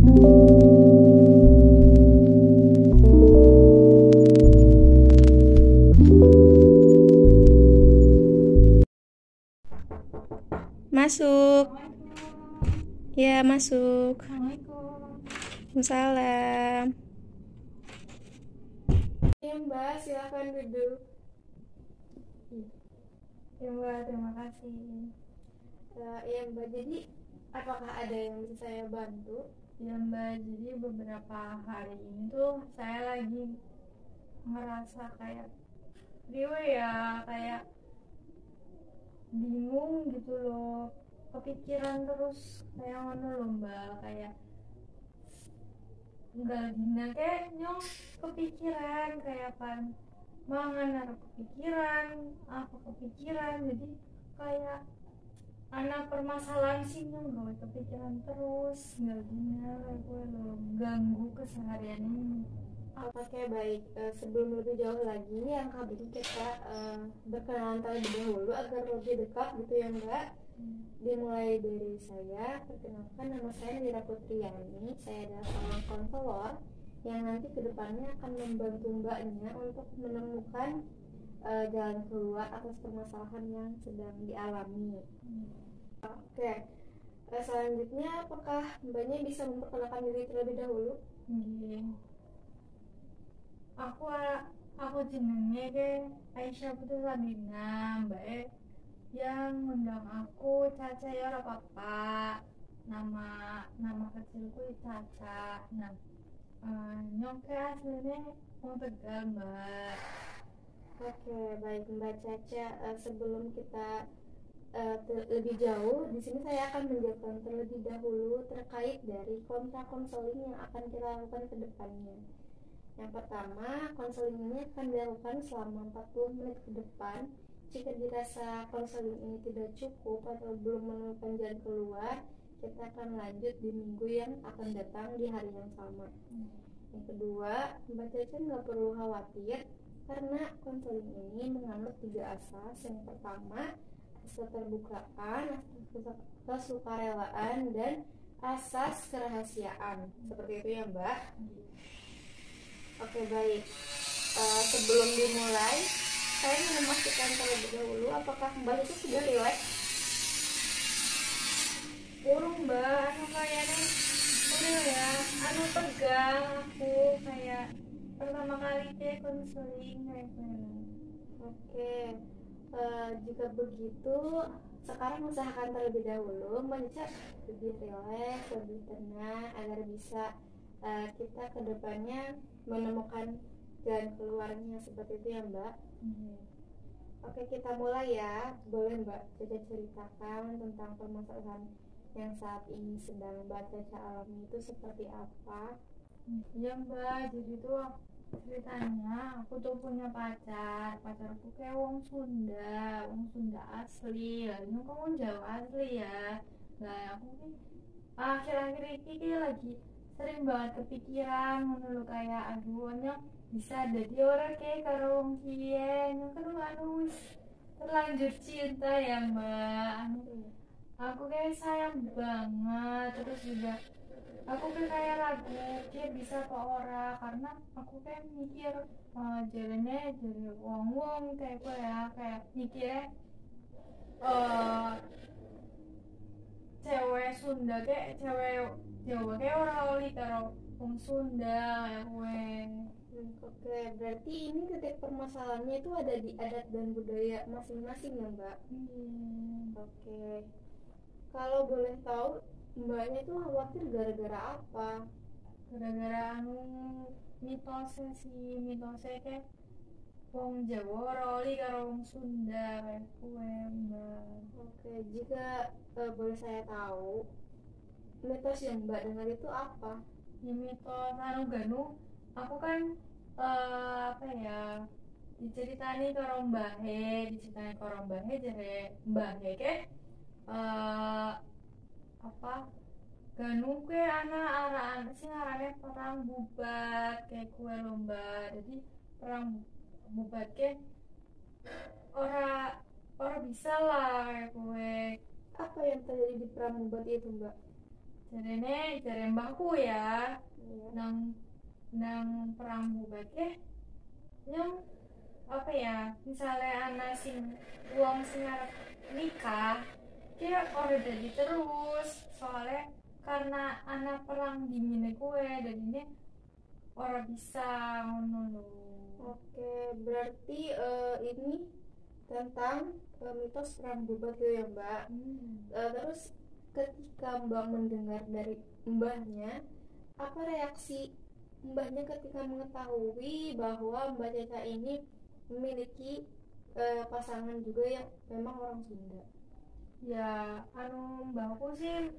Masuk. Ya, masuk. Assalamualaikum. Waalaikumsalam. Ya Mbak, silakan duduk. Ya Mbak, terima kasih. Ya Mbak, jadi apakah ada yang bisa saya bantu? Ya Mbak, jadi beberapa hari ini tuh saya lagi ngerasa kayak kayak bingung gitu loh, kepikiran terus kayak ngono loh Mbak, kayak enggak dina kayak nyong kepikiran kayak pan mangan aku kepikiran jadi kayak anak permasalahan sih nyong gawe kepikiran terus enggak dina gue lo ganggu keseharian ini. Oke, baik. Sebelum lebih jauh lagi, yang kali ini kita berkenalan terlebih dahulu agar lebih dekat gitu ya Mbak. Dimulai dari saya, perkenalkan nama saya Nira Putriani. Saya adalah seorang konselor yang nanti kedepannya akan membantu Mbaknya untuk menemukan jalan keluar atas permasalahan yang sedang dialami. Oke, selanjutnya apakah Mbaknya bisa memperkenalkan diri terlebih dahulu? Aku jenenge ke Aisyah Putri Sabina, Mbak yang ngundang aku Caca ya ora apa-apa. Nama kecilku Caca. Nah, nyong ke aslinya mau Tegal, Mbak. Oke, baik Mbak Caca. Sebelum kita lebih jauh, di sini saya akan menjelaskan terlebih dahulu terkait dari konseling yang akan kita lakukan ke depannya. Yang pertama, konseling ini akan dilakukan selama 40 menit ke depan. Jika dirasa konseling ini tidak cukup atau belum menemukan jalan keluar, kita akan lanjut di minggu yang akan datang di hari yang sama. Yang kedua, Mbak Caca nggak perlu khawatir karena konseling ini menganut 3 asas. Yang pertama, asas keterbukaan, asas kesukarelaan, dan asas kerahasiaan. Seperti itu ya Mbak. Oke, baik. Sebelum dimulai, saya ingin memastikan terlebih dahulu apakah Mbak itu sudah rileks? Urung Mbak, anu kayaknya udah ya, anu tegang aku kayak pertama kali deh konseling kayak gitu. Oke, jika begitu sekarang usahakan terlebih dahulu Mbak lebih rileks, lebih tenang agar bisa kita kedepannya menemukan jalan keluarnya seperti itu ya Mbak. Oke, kita mulai ya. Boleh Mbak Caca ceritakan tentang permasalahan yang saat ini sedang Mbak Caca alami itu seperti apa? Iya Mbak, jadi tuh ceritanya aku tuh punya pacarku kayak wong Sunda asli, lalu kamu Jawa asli ya. Nah aku nih akhir-akhir ini lagi sering banget kepikiran menurut kayak aduh nyok bisa jadi orang kayak karo wong kiye nyok kan anu terlanjur cinta ya Mbak. Aku kayak sayang banget, terus juga aku kayak ragu dia bisa apa ora karena aku kayak mikir jalannya jadi wong kayak gue ya kayak mikirnya cewek Sunda kayak cewek Jawa kayak orang oli karo wong Sunda kayak gue. Oke, berarti ini titik permasalahannya itu ada di adat dan budaya masing-masing ya Mbak? Oke, kalau boleh tahu Mbaknya itu khawatir gara-gara apa? Gara-gara anu mitosnya kayak wong Jawa ora oli karo wong Sunda kayak gue Mbak. Oke, jika boleh saya tahu mitos yang Mbak dengar itu apa? Ya mitos anu ganu aku kan apa ya diceritani karo Mbahe jare Mbahe ke apa ganu ke anak araan sing arane perang bubat kayak kue lomba jadi perang bubat ke ora bisa lah kayak kue. Apa yang terjadi di perang bubat itu Mbak? jare mbahku ya Iya. nang nang perang bubat yang apa ya misalnya anak sing wong sing arep nikah dia ora jadi terus soalnya karena anak perang dingin kue dan ini ora bisa ngono lho. Oke, berarti ini tentang mitos perang bubat itu ya Mbak. Terus ketika Mbak mendengar dari mbahnya, apa reaksi mbahnya ketika mengetahui bahwa Mbak Caca ini memiliki pasangan juga yang memang orang Sunda? Ya mbakku sih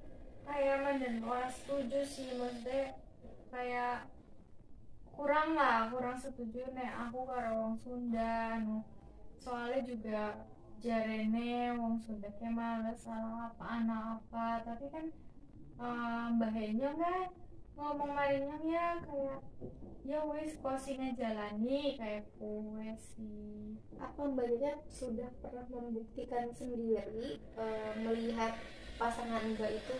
kayak mandan ora setuju sih maksudnya kayak kurang setuju nek aku karo wong Sunda soalnya juga jarene wong Sunda kayak males salah apa anak apa tapi kan Mbah Henyong kan ngomong marinya ya kayak ya wis kosi ngejalani kayak kowe sih. Apa Mbak Caca sudah pernah membuktikan sendiri melihat pasangan Mbak itu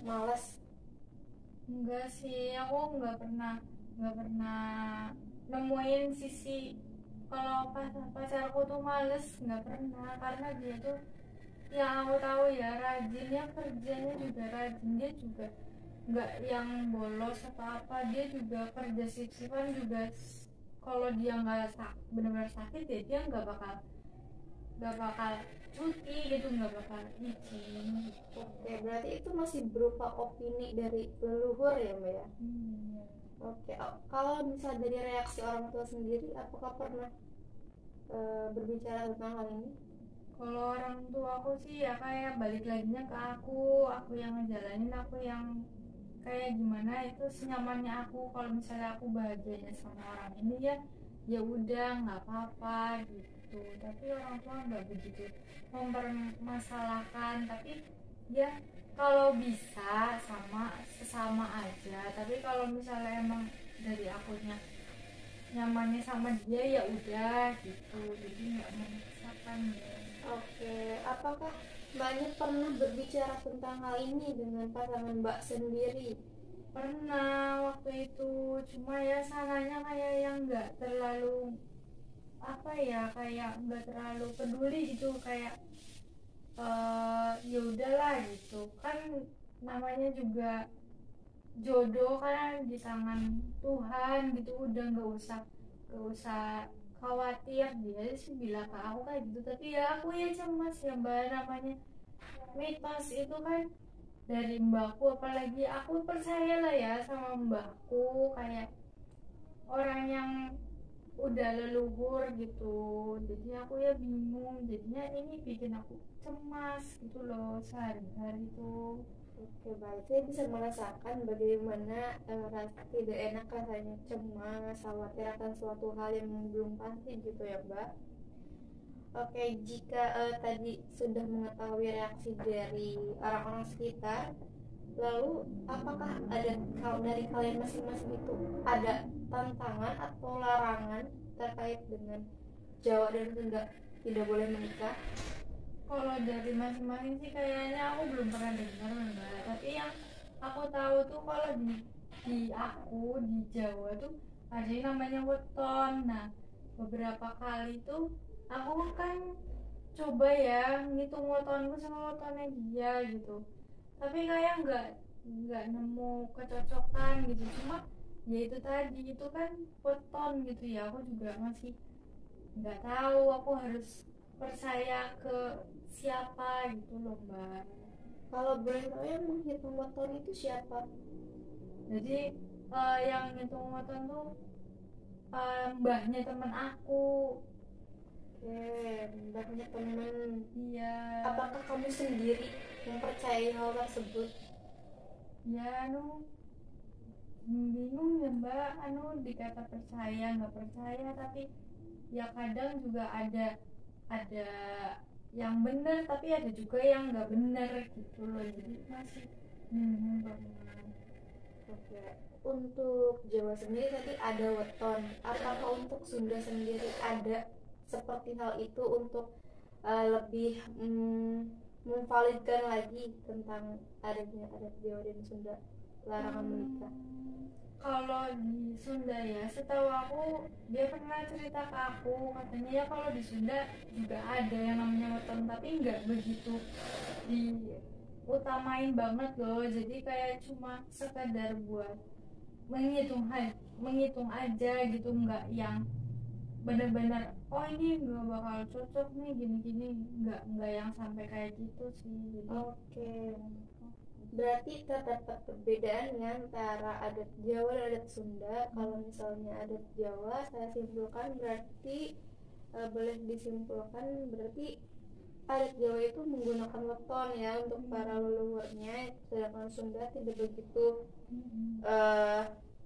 malas? Enggak sih, aku nggak pernah nemuin sisi kalau pacarku tuh males nggak pernah karena dia tuh yang aku tahu ya rajinnya kerjanya juga rajin dia juga nggak yang bolos atau apa dia juga kerja sip-sipan juga kalau dia nggak benar-benar sakit ya dia nggak bakal cuti gitu nggak bakal izin gitu. Oke, berarti itu masih berupa opini dari leluhur ya Mbak ya? Oke, kalau misalnya dari reaksi orang tua sendiri, apakah pernah berbicara tentang hal ini? Kalau orang tua aku sih ya kayak balik laginya ke aku yang ngejalanin aku yang kayak gimana itu senyamannya aku kalau misalnya aku bahagianya sama orang ini ya ya udah nggak apa-apa gitu tapi orang tua nggak begitu mempermasalahkan tapi ya kalau bisa sama sesama aja tapi kalau misalnya emang dari akunya nyamannya sama dia ya udah gitu jadi nggak memaksakan ya. Oke, apakah Mbaknya pernah berbicara tentang hal ini dengan pasangan Mbak sendiri? Pernah waktu itu cuma ya sananya kayak yang nggak terlalu apa ya kayak nggak terlalu peduli gitu kayak ya udahlah gitu kan namanya juga jodoh kan di tangan Tuhan gitu udah nggak usah khawatir dia sih bilang ke aku kayak gitu tapi ya aku ya cemas ya mbak namanya mitos itu kan dari mbakku apalagi aku percaya lah ya sama mbakku kayak orang yang udah leluhur gitu jadi aku ya bingung jadinya ini bikin aku cemas gitu loh sehari-hari tuh. Oke, baik. Saya bisa merasakan bagaimana rasa tidak enak rasanya cemas, khawatir akan suatu hal yang belum pasti gitu ya, Mbak. Oke, jika tadi sudah mengetahui reaksi dari orang-orang sekitar, lalu apakah ada kalau dari kalian masing-masing itu ada tantangan atau larangan terkait dengan Jawa dan Sunda tidak boleh menikah? Kalau dari masing-masing sih kayaknya aku belum pernah dengar mbak tapi yang aku tahu tuh kalau di aku di Jawa tuh ada yang namanya weton nah beberapa kali tuh aku kan coba ya ngitung wetonku sama wetonnya dia gitu tapi kayak nggak nemu kecocokan gitu cuma ya itu tadi itu kan weton gitu ya aku juga masih nggak tahu aku harus percaya ke siapa gitu loh mbak. Kalau boleh tahu yang menghitung weton itu siapa? Jadi yang ngitung weton tuh mbahnya temen aku. Oke, mbaknya teman. Iya. Apakah kamu sendiri mempercayai hal tersebut? Ya bingung ya mbak dikata percaya nggak percaya tapi ya kadang juga ada yang benar tapi ada juga yang nggak benar gitu loh jadi masih banget. Oke, untuk Jawa sendiri tadi ada weton. Apakah untuk Sunda sendiri ada seperti hal itu untuk lebih memvalidkan lagi tentang adanya adat Jawa dan Sunda larangan menikah? Kalau di Sunda ya, setahu aku dia pernah cerita ke aku, katanya ya kalau di Sunda juga ada yang namanya weton, tapi nggak begitu diutamain banget loh. Jadi kayak cuma sekedar buat menghitung aja gitu, nggak yang benar-benar oh ini nggak bakal cocok nih gini-gini, nggak yang sampai kayak gitu sih. Jadi Oke. Berarti terdapat perbedaan ya antara adat Jawa dan adat Sunda. Kalau misalnya adat Jawa, saya simpulkan berarti boleh disimpulkan berarti adat Jawa itu menggunakan weton ya untuk para leluhurnya, sedangkan Sunda tidak begitu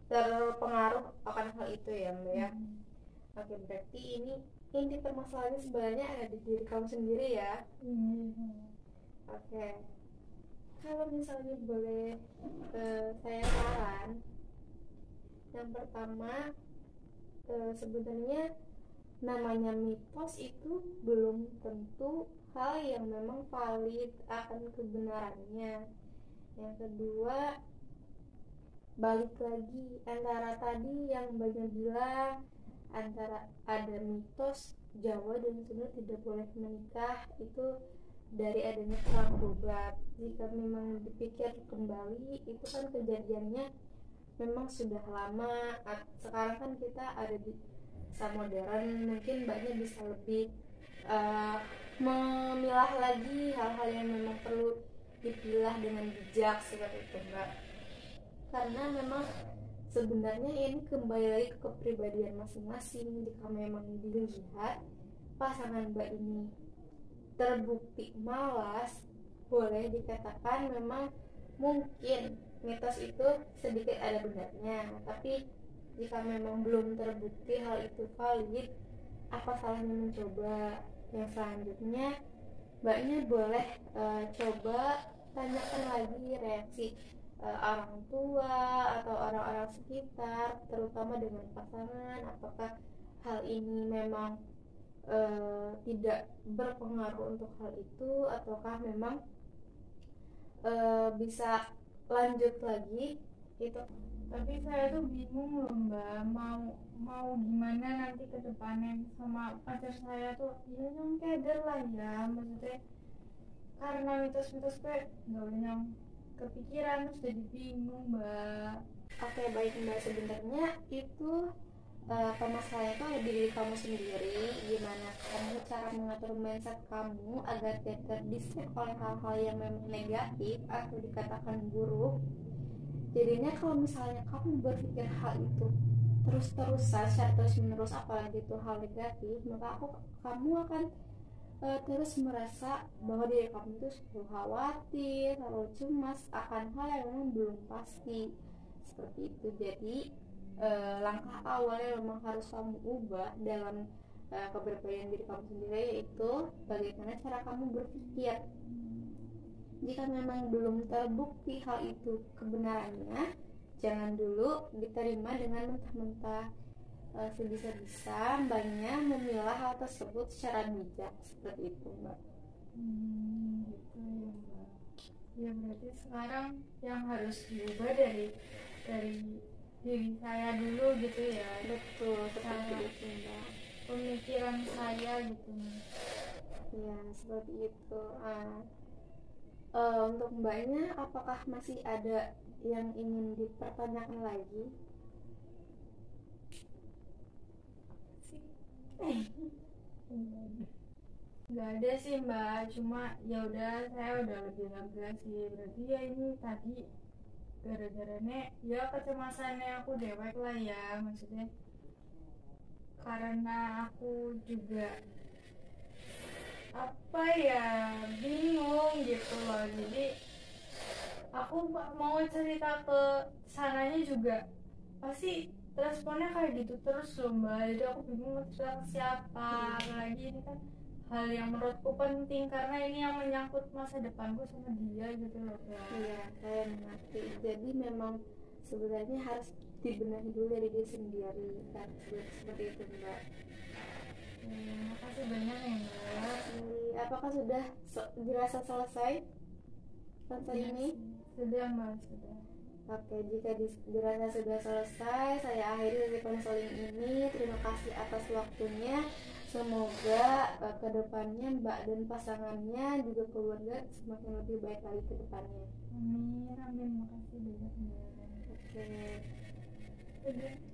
terpengaruh akan hal itu ya Mbak ya. Oke, berarti ini inti permasalahannya sebenarnya ada di diri kamu sendiri ya. Oke. Kalau misalnya boleh saya saran, yang pertama sebenarnya namanya mitos itu belum tentu hal yang memang valid akan kebenarannya. Yang kedua, balik lagi antara tadi yang banyak bilang antara ada mitos Jawa dan Sunda tidak boleh menikah itu dari adanya perang bobat. Jika memang dipikir kembali, itu kan kejadiannya memang sudah lama. Sekarang kan kita ada di masa modern, mungkin mbaknya bisa lebih memilah lagi hal-hal yang memang perlu dipilah dengan bijak seperti itu mbak. Karena memang sebenarnya ini kembali lagi ke kepribadian masing-masing. Jika memang dilihat pasangan mbak ini terbukti malas, boleh dikatakan memang mungkin mitos itu sedikit ada benarnya. Tapi jika memang belum terbukti hal itu valid, apa salahnya mencoba? Yang selanjutnya mbaknya boleh coba tanyakan lagi reaksi orang tua atau orang-orang sekitar, terutama dengan pasangan, apakah hal ini memang tidak berpengaruh untuk hal itu, ataukah memang bisa lanjut lagi itu. Tapi saya tuh bingung loh mbak, mau gimana nanti ke depannya sama pacar saya tuh. Ya yang keder lah ya, maksudnya karena mitos-mitos kayak nggak boleh yang kepikiran, terus jadi bingung mbak. Oke baik mbak, sebenarnya itu permasalahannya itu ada di diri kamu sendiri. Gimana kamu cara mengatur mindset kamu agar tidak terdistract oleh hal-hal yang memang negatif atau dikatakan buruk. Jadinya kalau misalnya kamu berpikir hal itu terus-terusan secara terus-menerus, apalagi itu hal negatif, maka kamu akan terus merasa bahwa diri kamu itu selalu khawatir, selalu cemas akan hal yang memang belum pasti seperti itu. Jadi langkah awalnya memang harus kamu ubah dalam kepribadian diri kamu sendiri, yaitu bagaimana cara kamu berpikir. Jika memang belum terbukti hal itu kebenarannya, jangan dulu diterima dengan mentah-mentah. Sebisa-bisa mbaknya memilah hal tersebut secara bijak seperti itu mbak. Gitu ya mbak. Ya berarti sekarang yang harus diubah dari diri saya dulu gitu ya. Betul, seperti itu mbak. Pemikiran saya gitu. Ya seperti itu. Untuk mbaknya, apakah masih ada yang ingin dipertanyakan lagi? Nggak ada sih mbak, cuma ya udah saya udah lebih lega sih. Berarti ya ini tadi gara-garanya ya kecemasannya aku dewek lah ya, maksudnya karena aku juga apa ya bingung gitu loh. Jadi aku mau cerita ke sananya juga pasti responnya kayak gitu terus loh mbak. Jadi aku bingung mau cerita ke siapa. Apalagi ini kan hal yang menurutku penting karena ini yang menyangkut masa depanku sama dia gitu loh mbak. Iya, saya mengerti. Jadi memang sebenarnya harus dibenahi dulu dari diri sendiri kan, seperti itu mbak. Makasih banyak ya Mbak. Apakah sudah dirasa selesai konseling ini? Sudah Mbak, sudah. Oke, jika dirasa sudah selesai, saya akhiri dari konseling ini. Terima kasih atas waktunya. Semoga kedepannya Mbak dan pasangannya juga keluarga semakin lebih baik lagi ke depannya. Amin, amin. Makasih banyak Mbak. Oke. Udah.